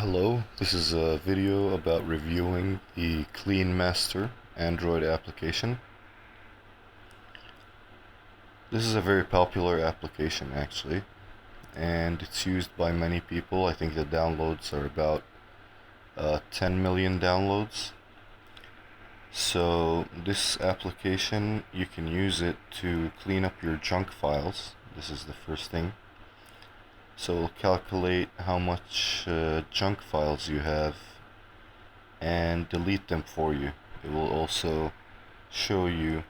Hello, this is a video about reviewing the Clean Master Android application. This is a very popular application actually, and it's used by many people. I think the downloads are about 10 million downloads. So this application, you can use it to clean up your junk files. This is the first thing. So it'll calculate how much junk files you have and delete them for you. It will also show you,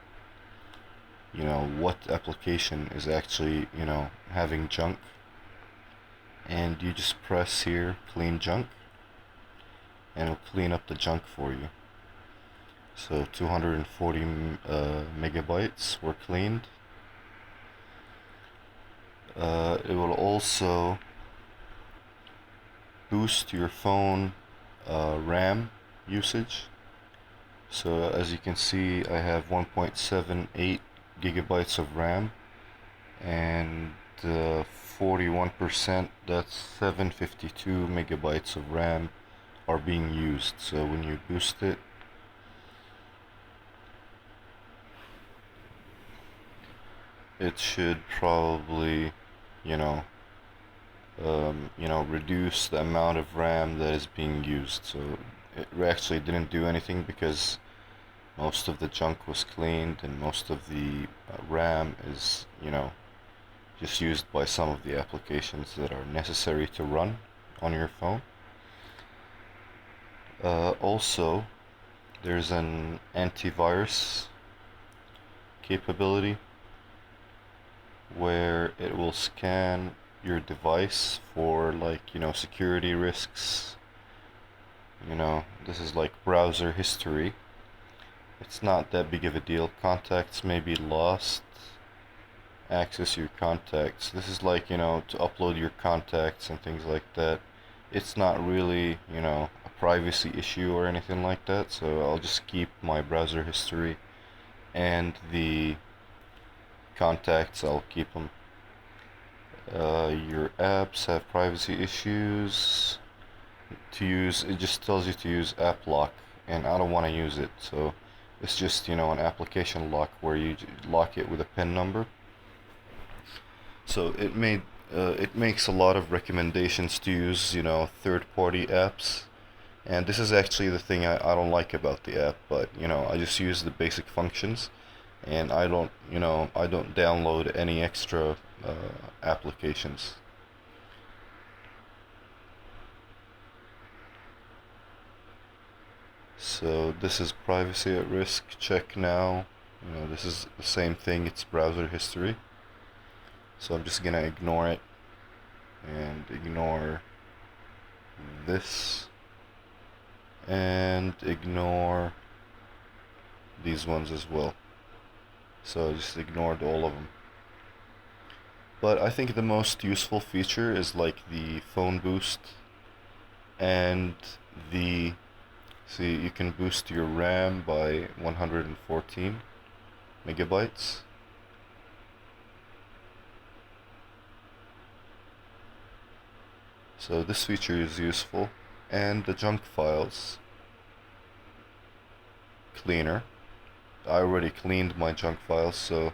what application is actually, having junk. And you just press here, clean junk, and it'll clean up the junk for you. So 240 megabytes were cleaned. It will also boost your phone RAM usage. So as you can see, I have 1.78 gigabytes of RAM, and 41%, that's 752 megabytes of RAM are being used. So when you boost it, it should probably, reduce the amount of RAM that is being used. So it actually didn't do anything because most of the junk was cleaned and most of the RAM is, just used by some of the applications that are necessary to run on your phone. Also, there's an antivirus capability where it will scan your device for security risks. This is like browser history. It's not that big of a deal. Contacts may be lost. Access your contacts. This is like, to upload your contacts and things like that. It's not really, a privacy issue or anything like that. So I'll just keep my browser history and the contacts, I'll keep them. Your apps have privacy issues. It just tells you to use app lock, and I don't want to use it. So it's just, an application lock where you lock it with a PIN number. So it makes a lot of recommendations to use, third-party apps. And this is actually the thing I don't like about the app, but, I just use the basic functions, and I don't download any extra applications. So this is privacy at risk, check now. This is the same thing, it's browser history. So I'm just gonna ignore it and ignore this and ignore these ones as well. So I just ignored all of them. But I think the most useful feature is like the phone boost and see, you can boost your RAM by 114 megabytes. So this feature is useful. And the junk files cleaner. I already cleaned my junk files, so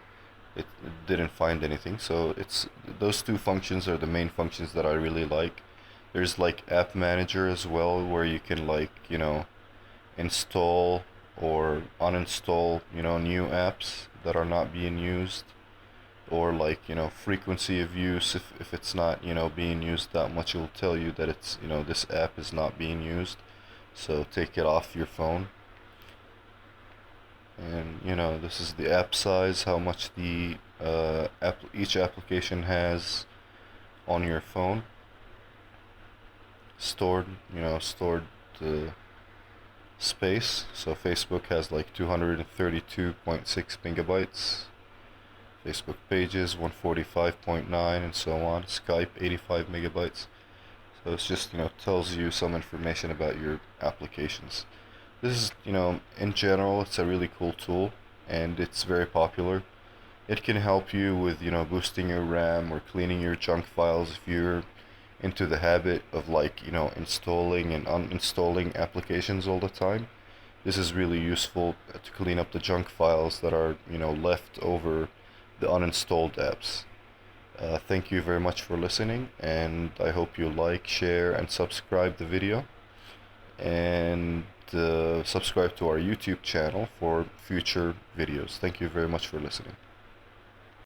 it didn't find anything. So those two functions are the main functions that I really like. There's like app manager as well, where you can install or uninstall new apps that are not being used, or frequency of use. If it's not being used that much, it'll tell you that it's this app is not being used, so take it off your phone. And this is the app size, how much the each application has on your phone stored, space. So Facebook has like 232.6 megabytes, Facebook pages 145.9, and so on. Skype 85 megabytes. So it's just tells you some information about your applications. This is, in general, it's a really cool tool, and it's very popular. It can help you with, boosting your RAM or cleaning your junk files if you're, into the habit of, like, installing and uninstalling applications all the time, this is really useful to clean up the junk files that are, left over the uninstalled apps. Thank you very much for listening, and I hope you like, share, and subscribe the video, and subscribe to our YouTube channel for future videos. Thank you very much for listening.